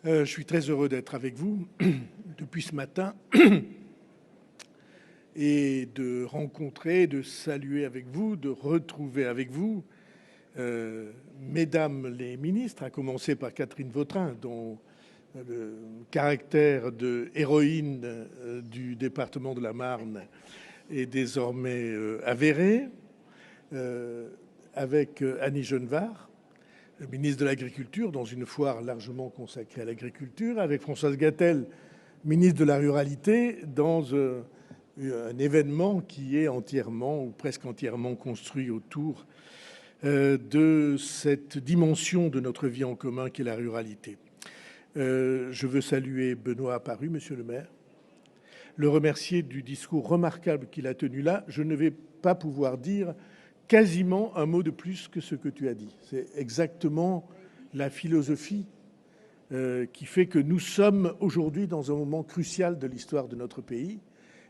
Je suis très heureux d'être avec vous depuis ce matin et de rencontrer, de saluer avec vous, de retrouver avec vous mesdames les ministres, à commencer par Catherine Vautrin, dont le caractère de héroïne du département de la Marne est désormais avéré, avec Annie Genevard, le ministre de l'Agriculture, dans une foire largement consacrée à l'agriculture, avec Françoise Gatel, ministre de la Ruralité, dans un événement qui est entièrement ou presque entièrement construit autour de cette dimension de notre vie en commun qu'est la ruralité. Je veux saluer Benoît Apparu, monsieur le maire, le remercier du discours remarquable qu'il a tenu là. Je ne vais pas pouvoir dire quasiment un mot de plus que ce que tu as dit. C'est exactement la philosophie qui fait que nous sommes aujourd'hui dans un moment crucial de l'histoire de notre pays.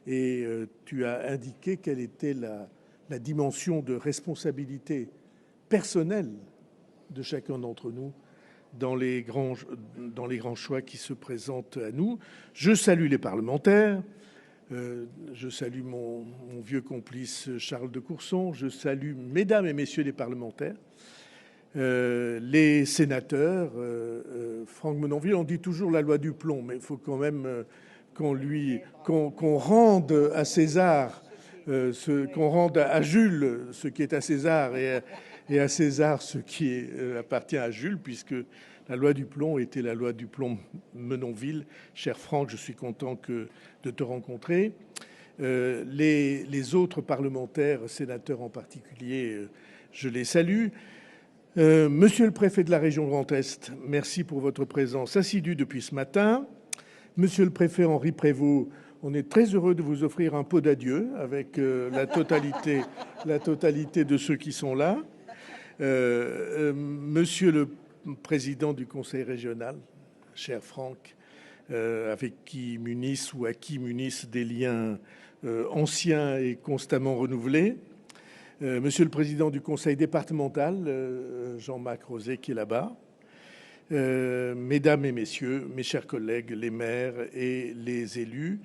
Et tu as indiqué quelle était la dimension de responsabilité personnelle de chacun d'entre nous dans les grands choix qui se présentent à nous. Je salue les parlementaires. Je salue mon vieux complice Charles de Courson. Je salue mesdames et messieurs les parlementaires, les sénateurs. Franck Menonville, on dit toujours la loi du plomb, mais il faut quand même qu'on rende à César, qu'on rende à Jules ce qui est à César et à César ce qui appartient à Jules, puisque la loi du plomb était la loi du plomb Menonville. Cher Franck, je suis content de te rencontrer. Les autres parlementaires, sénateurs en particulier, je les salue. Monsieur le préfet de la région Grand Est, merci pour votre présence assidue depuis ce matin. Monsieur le préfet Henri Prévost, on est très heureux de vous offrir un pot d'adieu avec la totalité de ceux qui sont là. Monsieur le président du conseil régional, cher Franck, avec qui m'unissent ou à qui m'unissent des liens anciens et constamment renouvelés. Monsieur le président du conseil départemental, Jean-Marc Rosé, qui est là-bas. Mesdames et messieurs, mes chers collègues, les maires et les élus,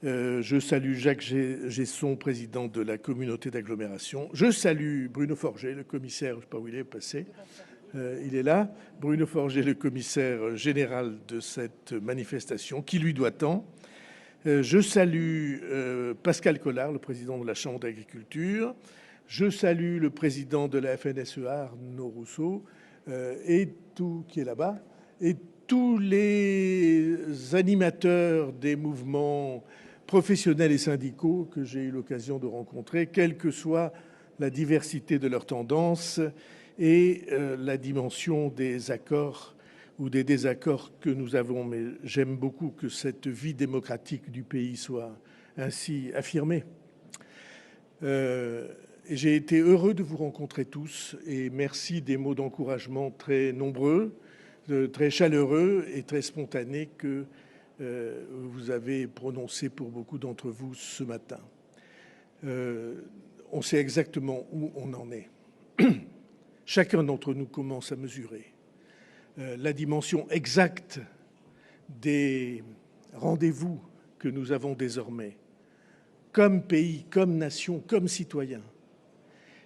je salue Jacques Gesson, président de la communauté d'agglomération. Je salue Bruno Forget, le commissaire, je ne sais pas où il est passé, il est là. Bruno Forget, le commissaire général de cette manifestation, qui lui doit tant. Je salue Pascal Collard, le président de la Chambre d'agriculture. Je salue le président de la FNSEA, Arnaud Rousseau, qui est là-bas, et tous les animateurs des mouvements professionnels et syndicaux que j'ai eu l'occasion de rencontrer, quelle que soit la diversité de leurs tendances et la dimension des accords ou des désaccords que nous avons. Mais j'aime beaucoup que cette vie démocratique du pays soit ainsi affirmée. J'ai été heureux de vous rencontrer tous et merci des mots d'encouragement très nombreux, très chaleureux et très spontanés que vous avez prononcés pour beaucoup d'entre vous ce matin. On sait exactement où on en est. Chacun d'entre nous commence à mesurer la dimension exacte des rendez-vous que nous avons désormais, comme pays, comme nation, comme citoyens,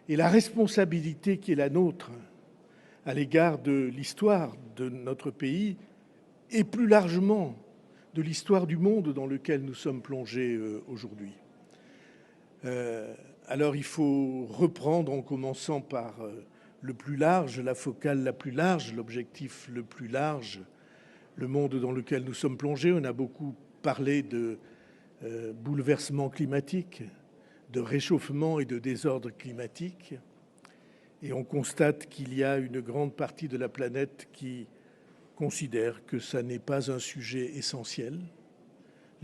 et la responsabilité qui est la nôtre à l'égard de l'histoire de notre pays et plus largement de l'histoire du monde dans lequel nous sommes plongés aujourd'hui. Alors il faut reprendre en commençant par le plus large, la focale la plus large, l'objectif le plus large, le monde dans lequel nous sommes plongés. On a beaucoup parlé de bouleversement climatique, de réchauffement et de désordre climatique. Et on constate qu'il y a une grande partie de la planète qui considère que ça n'est pas un sujet essentiel.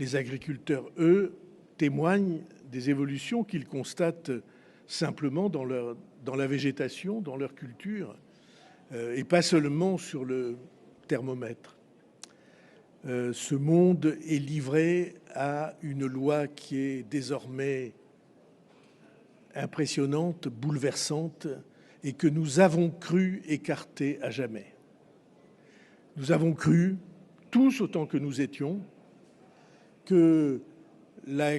Les agriculteurs, eux, témoignent des évolutions qu'ils constatent simplement dans la végétation, dans leur culture, et pas seulement sur le thermomètre. Ce monde est livré à une loi qui est désormais impressionnante, bouleversante, et que nous avons cru écarter à jamais. Nous avons cru tous autant que nous étions, que la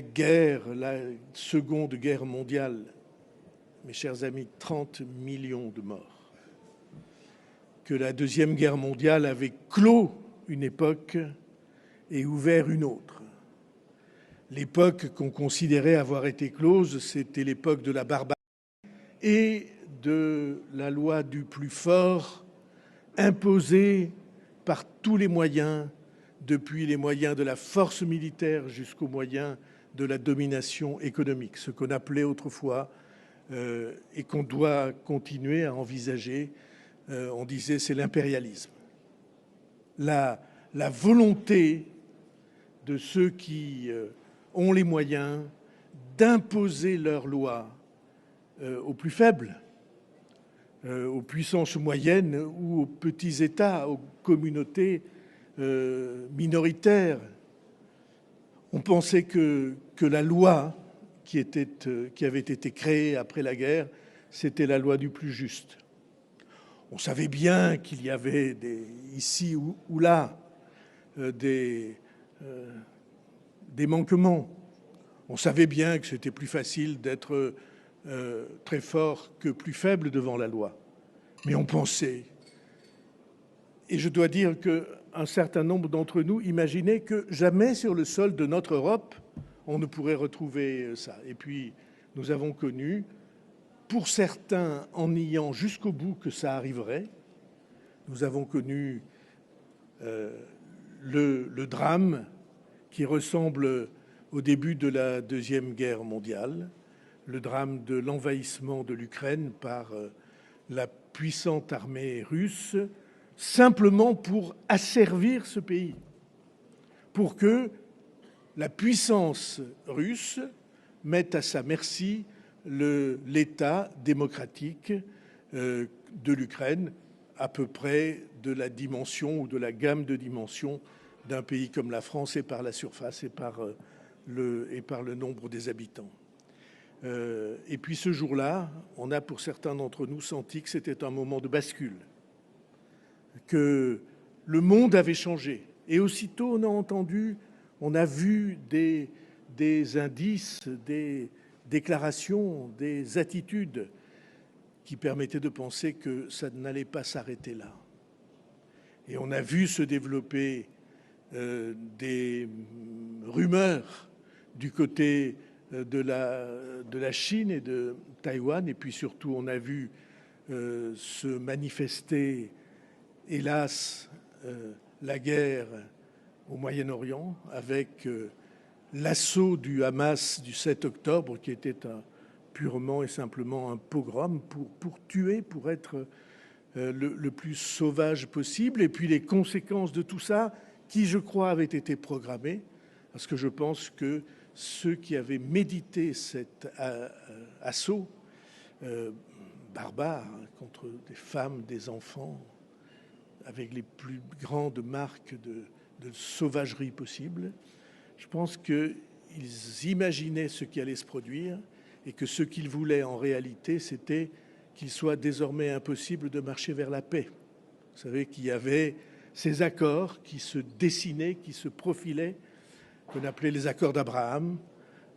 Seconde Guerre mondiale, mes chers amis, 30 millions de morts, que la Deuxième Guerre mondiale avait clos une époque et ouvert une autre. L'époque qu'on considérait avoir été close, c'était l'époque de la barbarie et de la loi du plus fort imposée par tous les moyens, depuis les moyens de la force militaire jusqu'aux moyens de la domination économique, ce qu'on appelait autrefois et qu'on doit continuer à envisager, on disait c'est l'impérialisme. La volonté de ceux qui ont les moyens d'imposer leurs lois aux plus faibles, aux puissances moyennes ou aux petits États, aux communautés minoritaires. On pensait que la loi qui avait été créée après la guerre, c'était la loi du plus juste. On savait bien qu'il y avait ici ou là des manquements. On savait bien que c'était plus facile d'être très fort que plus faible devant la loi. Mais on pensait, et je dois dire qu'un certain nombre d'entre nous imaginaient que jamais sur le sol de notre Europe, on ne pourrait retrouver ça. Et puis, nous avons connu, pour certains en niant jusqu'au bout que ça arriverait, nous avons connu le drame qui ressemble au début de la Deuxième Guerre mondiale, le drame de l'envahissement de l'Ukraine par la puissante armée russe, simplement pour asservir ce pays, pour que la puissance russe mette à sa merci l'État démocratique de l'Ukraine, à peu près de la dimension ou de la gamme de dimensions d'un pays comme la France et par la surface et par le nombre des habitants. Et puis ce jour-là, on a pour certains d'entre nous senti que c'était un moment de bascule, que le monde avait changé. Et aussitôt, on a vu des indices, des déclarations, des attitudes qui permettaient de penser que ça n'allait pas s'arrêter là. Et on a vu se développer des rumeurs du côté de la Chine et de Taïwan. Et puis surtout, on a vu se manifester, hélas, la guerre au Moyen-Orient avec l'assaut du Hamas du 7 octobre, qui était purement et simplement un pogrom pour tuer, pour être le plus sauvage possible. Et puis les conséquences de tout ça, qui, je crois, avaient été programmées, parce que je pense que ceux qui avaient médité cet assaut barbare contre des femmes, des enfants, avec les plus grandes marques de sauvagerie possible, je pense qu'ils imaginaient ce qui allait se produire et que ce qu'ils voulaient en réalité, c'était qu'il soit désormais impossible de marcher vers la paix. Vous savez qu'il y avait ces accords qui se dessinaient, qui se profilaient, qu'on appelait les accords d'Abraham,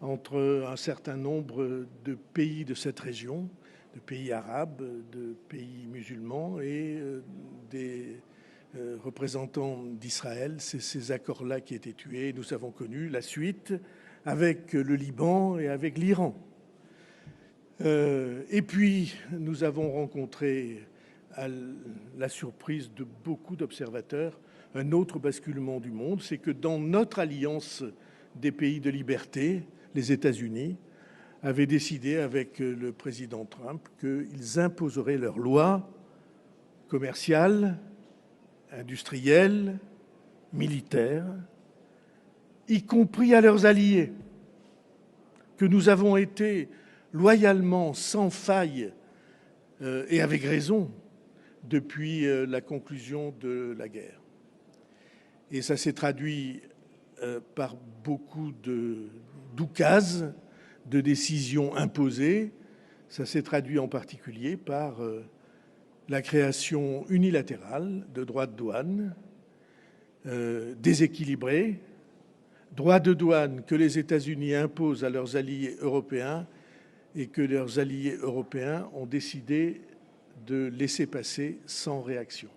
entre un certain nombre de pays de cette région, de pays arabes, de pays musulmans et des représentants d'Israël. C'est ces accords-là qui étaient tués. Nous avons connu la suite avec le Liban et avec l'Iran. Et puis, nous avons rencontré, à la surprise de beaucoup d'observateurs, un autre basculement du monde, c'est que dans notre alliance des pays de liberté, les États-Unis avaient décidé avec le président Trump qu'ils imposeraient leurs lois commerciales, industrielles, militaires, y compris à leurs alliés, que nous avons été loyalement, sans faille, et avec raison, depuis la conclusion de la guerre. Et ça s'est traduit par beaucoup d'oukases, de décisions imposées. Ça s'est traduit en particulier par la création unilatérale de droits de douane, déséquilibré, droits de douane que les États-Unis imposent à leurs alliés européens et que leurs alliés européens ont décidé de laisser passer sans réaction.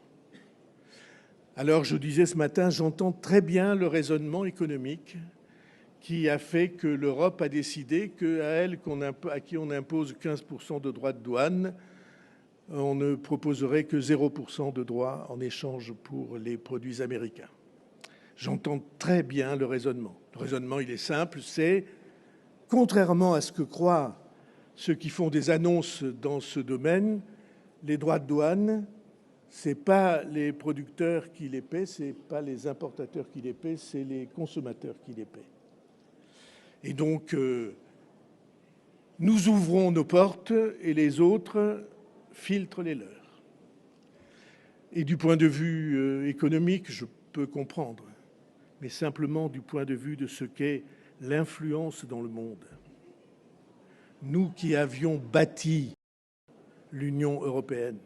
Alors je disais ce matin, j'entends très bien le raisonnement économique qui a fait que l'Europe a décidé à qui on impose 15% de droits de douane, on ne proposerait que 0% de droits en échange pour les produits américains. J'entends très bien le raisonnement. Le raisonnement, il est simple, c'est, contrairement à ce que croient ceux qui font des annonces dans ce domaine, les droits de douane, ce n'est pas les producteurs qui les paient, ce n'est pas les importateurs qui les paient, c'est les consommateurs qui les paient. Et donc, nous ouvrons nos portes et les autres filtrent les leurs. Et du point de vue économique, je peux comprendre, mais simplement du point de vue de ce qu'est l'influence dans le monde. Nous qui avions bâti l'Union européenne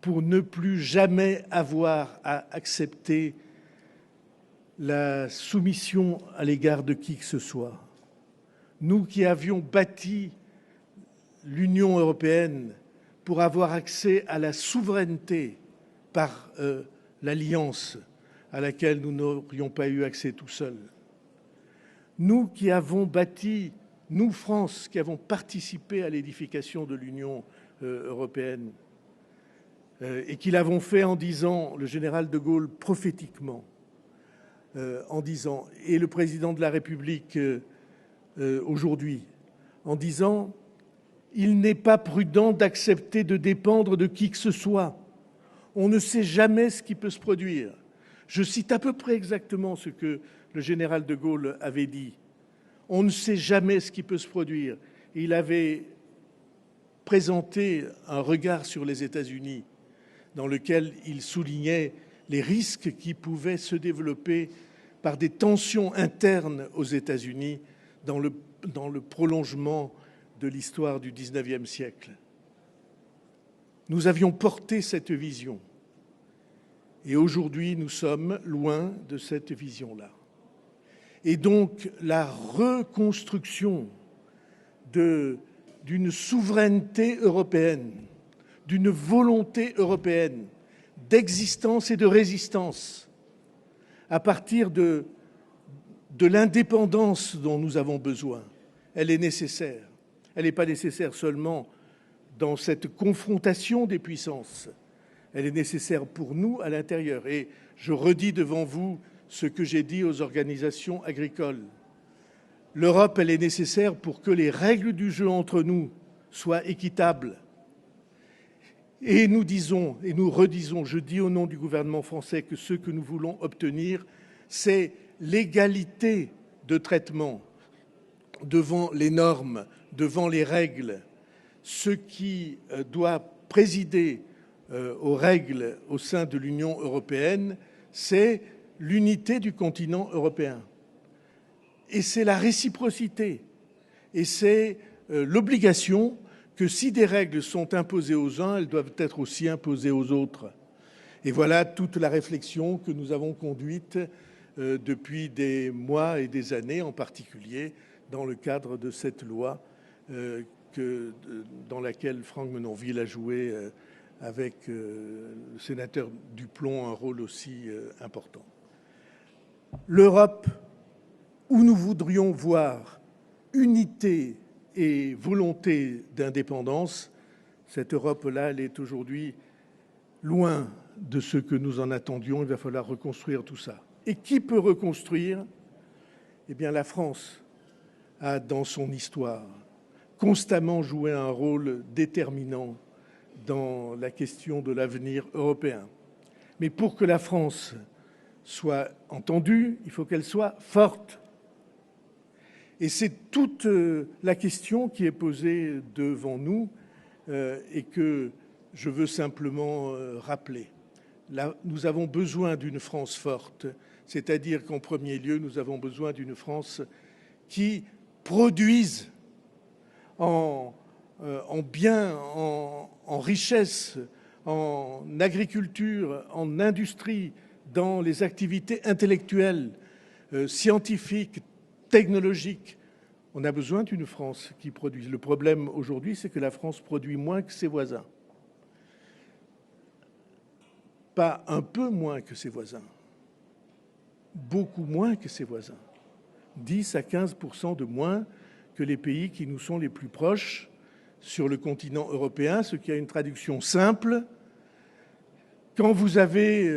pour ne plus jamais avoir à accepter la soumission à l'égard de qui que ce soit. Nous qui avions bâti l'Union européenne pour avoir accès à la souveraineté par l'alliance à laquelle nous n'aurions pas eu accès tout seuls. Nous qui avons bâti, nous France, qui avons participé à l'édification de l'Union européenne et qui l'avons fait en disant, le général de Gaulle prophétiquement, en disant, et le président de la République aujourd'hui, en disant « Il n'est pas prudent d'accepter de dépendre de qui que ce soit. On ne sait jamais ce qui peut se produire. » Je cite à peu près exactement ce que le général de Gaulle avait dit. On ne sait jamais ce qui peut se produire. Et il avait présenté un regard sur les États-Unis dans lequel il soulignait les risques qui pouvaient se développer par des tensions internes aux États-Unis dans le prolongement de l'histoire du XIXe siècle. Nous avions porté cette vision et aujourd'hui nous sommes loin de cette vision-là. Et donc la reconstruction d'une souveraineté européenne, d'une volonté européenne d'existence et de résistance à partir de l'indépendance dont nous avons besoin. Elle est nécessaire. Elle n'est pas nécessaire seulement dans cette confrontation des puissances. Elle est nécessaire pour nous à l'intérieur. Et je redis devant vous ce que j'ai dit aux organisations agricoles. L'Europe, elle est nécessaire pour que les règles du jeu entre nous soient équitables. Et nous disons, et nous redisons, je dis au nom du gouvernement français que ce que nous voulons obtenir, c'est l'égalité de traitement devant les normes, devant les règles. Ce qui doit présider aux règles au sein de l'Union européenne, c'est l'unité du continent européen. Et c'est la réciprocité. Et c'est l'obligation que si des règles sont imposées aux uns, elles doivent être aussi imposées aux autres. Et voilà toute la réflexion que nous avons conduite depuis des mois et des années, en particulier dans le cadre de cette loi dans laquelle Franck Menonville a joué avec le sénateur Duplon un rôle aussi important. L'Europe, où nous voudrions voir unité et volonté d'indépendance, cette Europe-là, elle est aujourd'hui loin de ce que nous en attendions. Il va falloir reconstruire tout ça. Et qui peut reconstruire? Eh bien, la France a, dans son histoire, constamment joué un rôle déterminant dans la question de l'avenir européen. Mais pour que la France soit entendue, il faut qu'elle soit forte. Et c'est toute la question qui est posée devant nous et que je veux simplement rappeler. Là, nous avons besoin d'une France forte, c'est-à-dire qu'en premier lieu, nous avons besoin d'une France qui produise en biens, en richesse, en agriculture, en industrie, dans les activités intellectuelles, scientifiques, technologiques. On a besoin d'une France qui produise. Le problème aujourd'hui, c'est que la France produit moins que ses voisins. Pas un peu moins que ses voisins, beaucoup moins que ses voisins. 10 à 15% de moins que les pays qui nous sont les plus proches sur le continent européen, ce qui a une traduction simple. Quand vous avez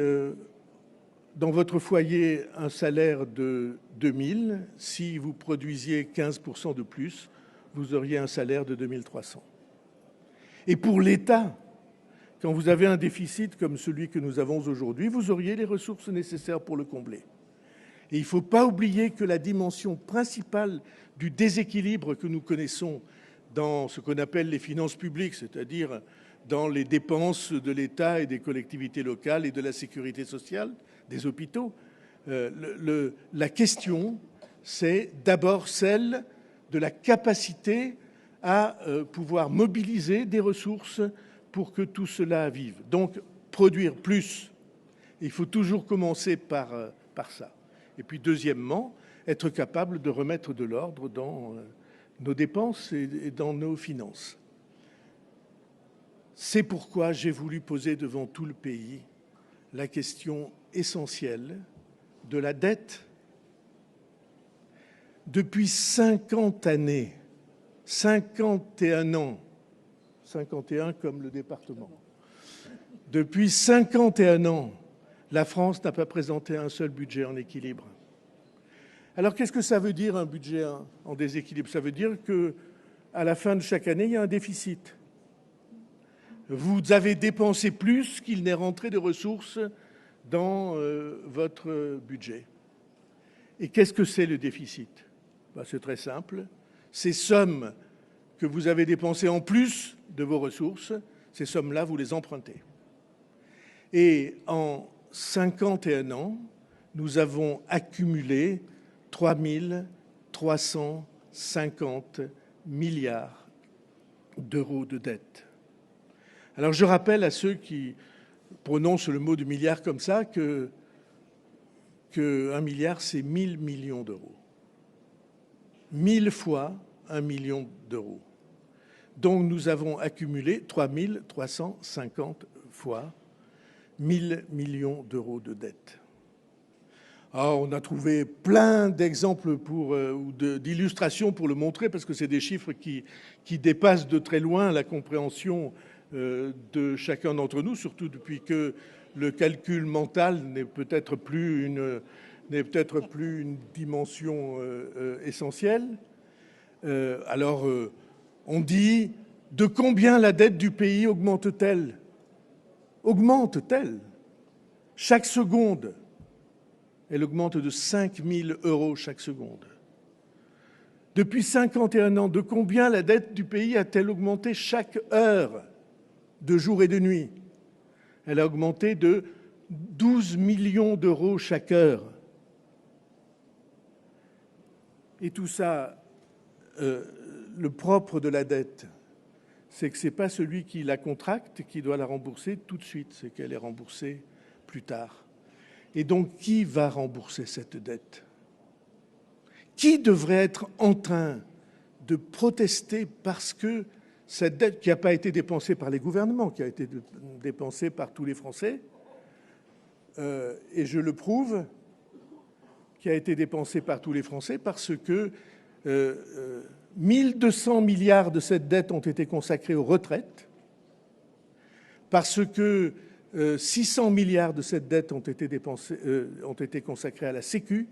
dans votre foyer un salaire de 2000, si vous produisiez 15% de plus, vous auriez un salaire de 2300. Et pour l'État, quand vous avez un déficit comme celui que nous avons aujourd'hui, vous auriez les ressources nécessaires pour le combler. Et il ne faut pas oublier que la dimension principale du déséquilibre que nous connaissons dans ce qu'on appelle les finances publiques, c'est-à-dire dans les dépenses de l'État et des collectivités locales et de la sécurité sociale, des hôpitaux, la question, c'est d'abord celle de la capacité à pouvoir mobiliser des ressources pour que tout cela vive. Donc, produire plus, il faut toujours commencer par ça. Et puis, deuxièmement, être capable de remettre de l'ordre dans nos dépenses et dans nos finances. C'est pourquoi j'ai voulu poser devant tout le pays la question essentielle de la dette. Depuis 50 années, 51 ans, 51 comme le département, depuis 51 ans, la France n'a pas présenté un seul budget en équilibre. Alors qu'est-ce que ça veut dire un budget en déséquilibre? Ça veut dire qu'à la fin de chaque année, il y a un déficit. Vous avez dépensé plus qu'il n'est rentré de ressources dans votre budget. Et qu'est-ce que c'est le déficit? C'est très simple. Ces sommes que vous avez dépensées en plus de vos ressources, ces sommes-là, vous les empruntez. Et en 51 ans, nous avons accumulé 3 350 milliards d'euros de dette. Alors je rappelle à ceux qui prononcent le mot de milliard comme ça que 1 milliard, c'est 1000 millions d'euros. 1000 fois 1 million d'euros. Donc nous avons accumulé 3 350 fois 1000 millions d'euros de dette. Alors, on a trouvé plein d'exemples ou d'illustrations pour le montrer, parce que c'est des chiffres qui dépassent de très loin la compréhension de chacun d'entre nous, surtout depuis que le calcul mental n'est peut-être plus une dimension essentielle. Alors, on dit de combien la dette du pays augmente-t-elle? Augmente-t-elle? Chaque seconde, elle augmente de 5 000 € chaque seconde. Depuis 51 ans, de combien la dette du pays a-t-elle augmenté chaque heure, de jour et de nuit? Elle a augmenté de 12 millions d'euros chaque heure. Et tout ça, le propre de la dette, c'est que ce n'est pas celui qui la contracte qui doit la rembourser tout de suite, c'est qu'elle est remboursée plus tard. Et donc, qui va rembourser cette dette? Qui devrait être en train de protester parce que cette dette qui n'a pas été dépensée par les gouvernements, qui a été dépensée par tous les Français, et je le prouve, qui a été dépensée par tous les Français parce que 1200 milliards de cette dette ont été consacrés aux retraites, parce que 600 milliards de cette dette ont été consacrés à la Sécu.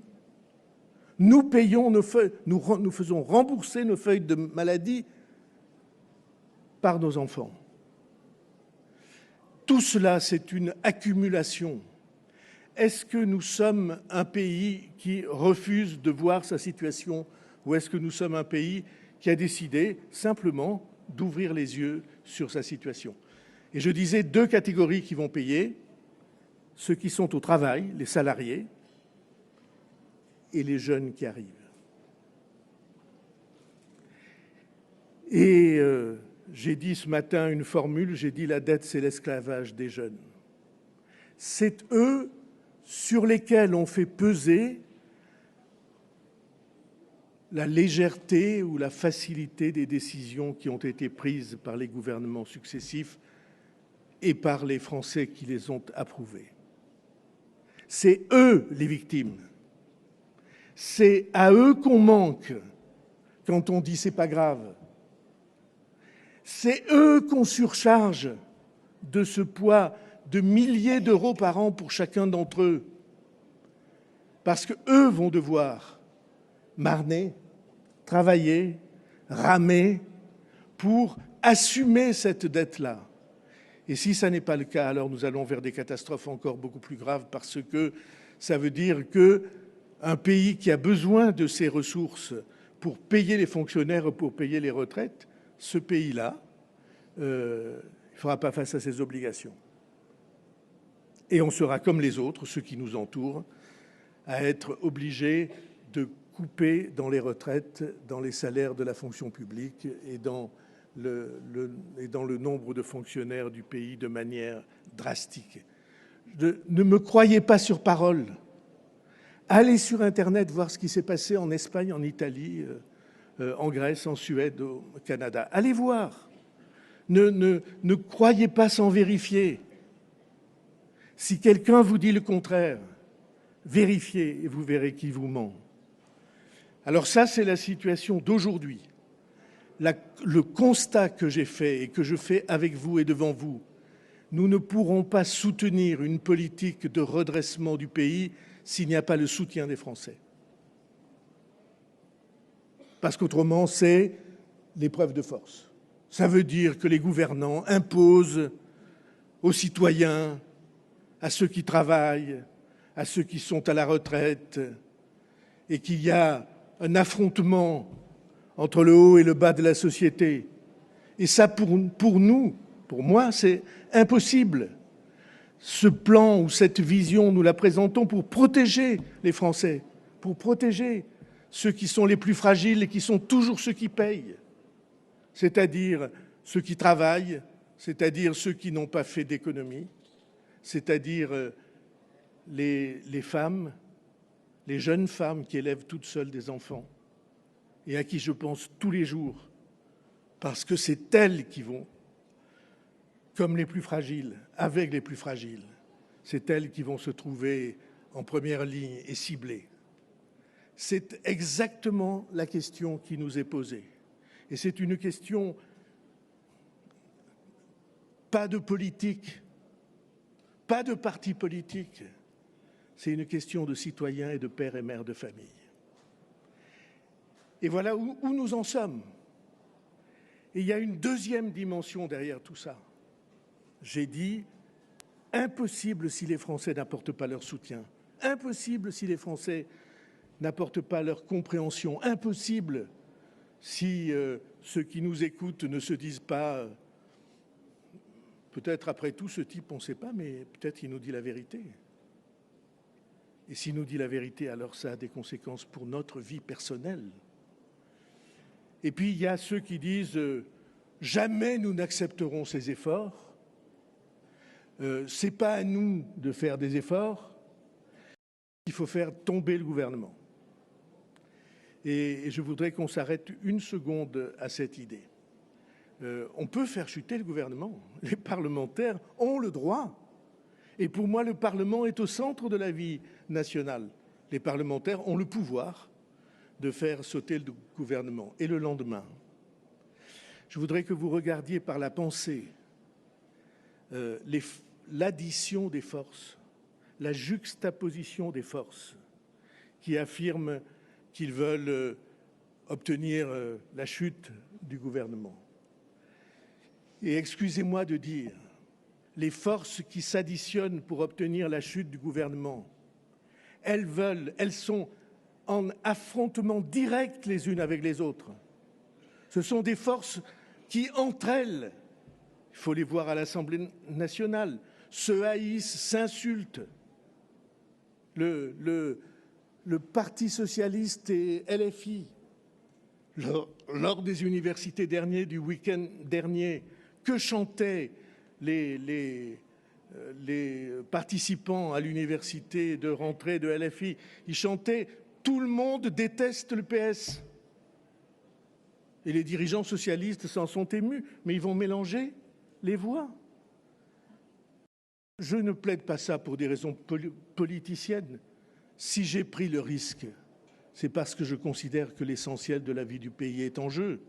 Nous payons nous faisons rembourser nos feuilles de maladie par nos enfants. Tout cela, c'est une accumulation. Est-ce que nous sommes un pays qui refuse de voir sa situation, ou est-ce que nous sommes un pays qui a décidé simplement d'ouvrir les yeux sur sa situation? Et je disais deux catégories qui vont payer, ceux qui sont au travail, les salariés, et les jeunes qui arrivent. Et j'ai dit ce matin une formule, j'ai dit la dette, c'est l'esclavage des jeunes. C'est eux sur lesquels on fait peser la légèreté ou la facilité des décisions qui ont été prises par les gouvernements successifs et par les Français qui les ont approuvées. C'est eux les victimes. C'est à eux qu'on manque quand on dit c'est pas grave. C'est eux qu'on surcharge de ce poids de milliers d'euros par an pour chacun d'entre eux. Parce qu'eux vont devoir marner, travailler, ramer pour assumer cette dette-là. Et si ça n'est pas le cas, alors nous allons vers des catastrophes encore beaucoup plus graves parce que ça veut dire qu'un pays qui a besoin de ces ressources pour payer les fonctionnaires, pour payer les retraites, ce pays-là, il ne fera pas face à ses obligations. Et on sera comme les autres, ceux qui nous entourent, à être obligés de couper dans les retraites, dans les salaires de la fonction publique et dans le nombre de fonctionnaires du pays de manière drastique. Ne me croyez pas sur parole. Allez sur Internet voir ce qui s'est passé en Espagne, en Italie, en Grèce, en Suède, au Canada. Allez voir. Ne croyez pas sans vérifier. Si quelqu'un vous dit le contraire, vérifiez et vous verrez qui vous ment. Alors ça, c'est la situation d'aujourd'hui. Le constat que j'ai fait et que je fais avec vous et devant vous, nous ne pourrons pas soutenir une politique de redressement du pays s'il n'y a pas le soutien des Français. Parce qu'autrement, c'est l'épreuve de force. Ça veut dire que les gouvernants imposent aux citoyens, à ceux qui travaillent, à ceux qui sont à la retraite, et qu'il y a un affrontement entre le haut et le bas de la société. Et ça, pour nous, pour moi, c'est impossible. Ce plan ou cette vision, nous la présentons pour protéger les Français, pour protéger ceux qui sont les plus fragiles et qui sont toujours ceux qui payent, c'est-à-dire ceux qui travaillent, c'est-à-dire ceux qui n'ont pas fait d'économie, c'est-à-dire les femmes, les jeunes femmes qui élèvent toutes seules des enfants et à qui je pense tous les jours, parce que c'est elles qui vont, comme les plus fragiles, avec les plus fragiles, c'est elles qui vont se trouver en première ligne et ciblées. C'est exactement la question qui nous est posée. Et c'est une question, pas de politique, pas de parti politique, c'est une question de citoyens et de pères et mères de famille. Et voilà où nous en sommes. Et il y a une deuxième dimension derrière tout ça. J'ai dit, impossible si les Français n'apportent pas leur soutien, impossible si les Français n'apportent pas leur compréhension, impossible si ceux qui nous écoutent ne se disent pas peut-être après tout ce type on ne sait pas, mais peut-être il nous dit la vérité. Et s'il nous dit la vérité, alors ça a des conséquences pour notre vie personnelle. Et puis il y a ceux qui disent jamais nous n'accepterons ces efforts, c'est pas à nous de faire des efforts, il faut faire tomber le gouvernement. Et je voudrais qu'on s'arrête une seconde à cette idée. On peut faire chuter le gouvernement. Les parlementaires ont le droit. Et pour moi, le Parlement est au centre de la vie nationale. Les parlementaires ont le pouvoir de faire sauter le gouvernement. Et le lendemain, je voudrais que vous regardiez par la pensée l'addition des forces, la juxtaposition des forces qui affirment qu'ils veulent obtenir la chute du gouvernement. Et excusez-moi de dire, les forces qui s'additionnent pour obtenir la chute du gouvernement, elles sont en affrontement direct les unes avec les autres. Ce sont des forces qui, entre elles, il faut les voir à l'Assemblée nationale, se haïssent, s'insultent. Le Parti socialiste et LFI, lors des universités du week-end dernier, que chantaient les les participants à l'université de rentrée de LFI, ils chantaient « Tout le monde déteste le PS ». Et les dirigeants socialistes s'en sont émus, mais ils vont mélanger les voix. Je ne plaide pas ça pour des raisons politiciennes. Si j'ai pris le risque, c'est parce que je considère que l'essentiel de la vie du pays est en jeu.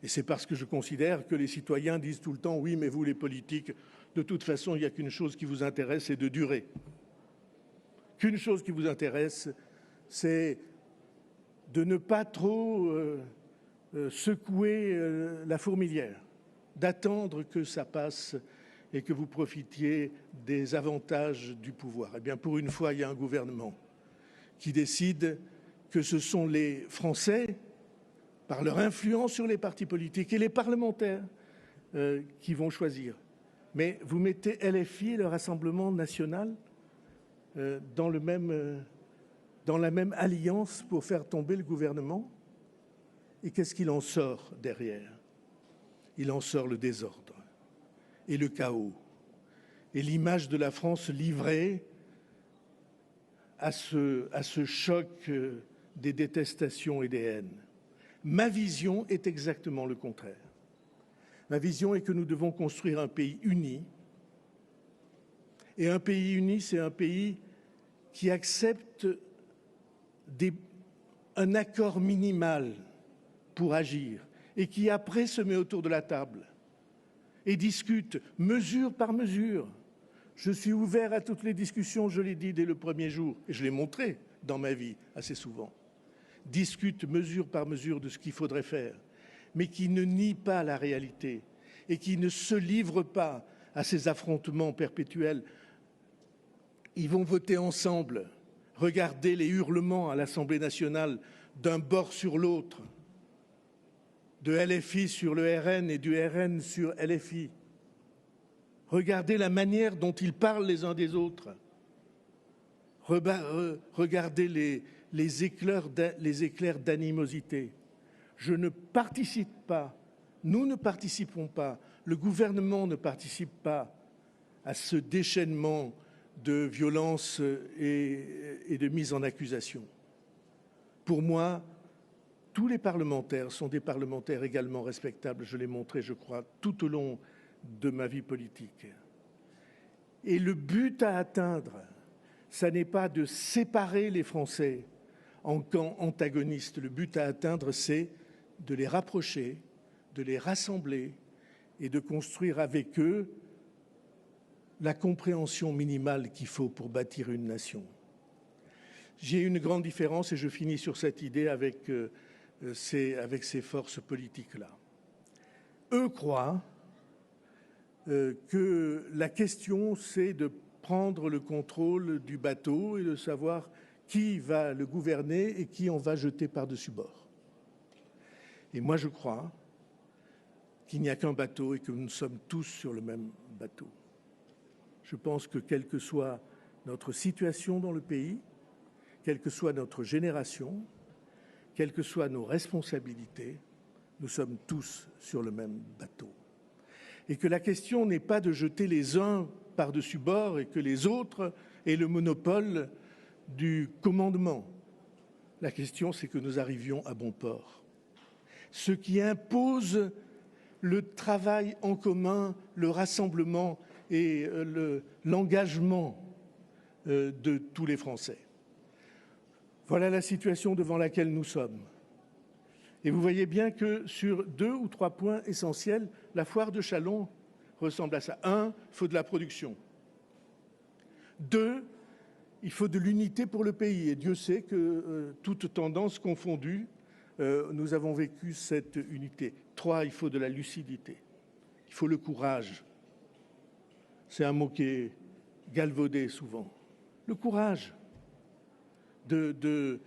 Et c'est parce que je considère que les citoyens disent tout le temps « oui, mais vous, les politiques, de toute façon, il n'y a qu'une chose qui vous intéresse, c'est de durer. Qu'une chose qui vous intéresse, c'est de ne pas trop secouer la fourmilière, d'attendre que ça passe et que vous profitiez des avantages du pouvoir. Eh bien, pour une fois, il y a un gouvernement qui décide que ce sont les Français, par leur influence sur les partis politiques et les parlementaires, qui vont choisir. Mais vous mettez LFI et le Rassemblement national dans la même alliance pour faire tomber le gouvernement. Et qu'est-ce qu'il en sort derrière? Il en sort le désordre et le chaos et l'image de la France livrée à ce choc des détestations et des haines. Ma vision est exactement le contraire. Ma vision est que nous devons construire un pays uni. Et un pays uni, c'est un pays qui accepte un accord minimal pour agir et qui après se met autour de la table et discute mesure par mesure. Je suis ouvert à toutes les discussions, je l'ai dit dès le premier jour, et je l'ai montré dans ma vie assez souvent. Discute mesure par mesure de ce qu'il faudrait faire, mais qui ne nie pas la réalité et qui ne se livre pas à ces affrontements perpétuels. Ils vont voter ensemble. Regardez les hurlements à l'Assemblée nationale d'un bord sur l'autre, de LFI sur le RN et du RN sur LFI. Regardez la manière dont ils parlent les uns des autres. Regardez les éclairs d'animosité. Je ne participe pas, nous ne participons pas, le gouvernement ne participe pas à ce déchaînement de violence et de mise en accusation. Pour moi, tous les parlementaires sont des parlementaires également respectables. Je l'ai montré, je crois, tout au long de ma vie politique. Et le but à atteindre, ça n'est pas de séparer les Français en camps antagonistes. Le but à atteindre, c'est de les rapprocher, de les rassembler et de construire avec eux la compréhension minimale qu'il faut pour bâtir une nation. J'ai une grande différence, et je finis sur cette idée avec ces forces politiques-là. Eux croient que la question, c'est de prendre le contrôle du bateau et de savoir qui va le gouverner et qui on va jeter par-dessus bord. Et moi, je crois qu'il n'y a qu'un bateau et que nous sommes tous sur le même bateau. Je pense que quelle que soit notre situation dans le pays, quelle que soit notre génération, quelles que soient nos responsabilités, nous sommes tous sur le même bateau. Et que la question n'est pas de jeter les uns par-dessus bord et que les autres aient le monopole du commandement. La question, c'est que nous arrivions à bon port. Ce qui impose le travail en commun, le rassemblement et l'engagement de tous les Français. Voilà la situation devant laquelle nous sommes. Et vous voyez bien que sur 2 ou 3 points essentiels, la foire de Châlons ressemble à ça. 1, il faut de la production. 2, il faut de l'unité pour le pays. Et Dieu sait que, toutes tendances confondues, nous avons vécu cette unité. 3, il faut de la lucidité. Il faut le courage. C'est un mot qui est galvaudé souvent. Le courage de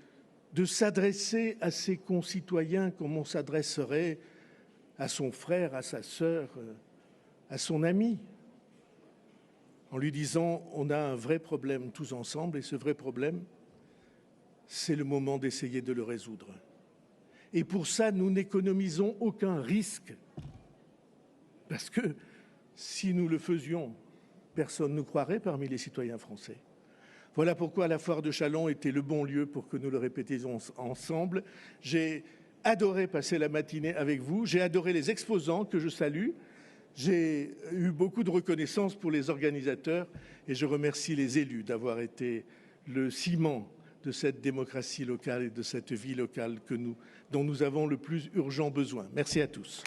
s'adresser à ses concitoyens comme on s'adresserait à son frère, à sa sœur, à son ami, en lui disant « on a un vrai problème tous ensemble et ce vrai problème, c'est le moment d'essayer de le résoudre ». Et pour ça, nous n'économisons aucun risque, parce que si nous le faisions, personne ne nous croirait parmi les citoyens français. Voilà pourquoi la foire de Châlons était le bon lieu pour que nous le répétions ensemble. J'ai adoré passer la matinée avec vous, j'ai adoré les exposants que je salue, j'ai eu beaucoup de reconnaissance pour les organisateurs et je remercie les élus d'avoir été le ciment de cette démocratie locale et de cette vie locale dont nous avons le plus urgent besoin. Merci à tous.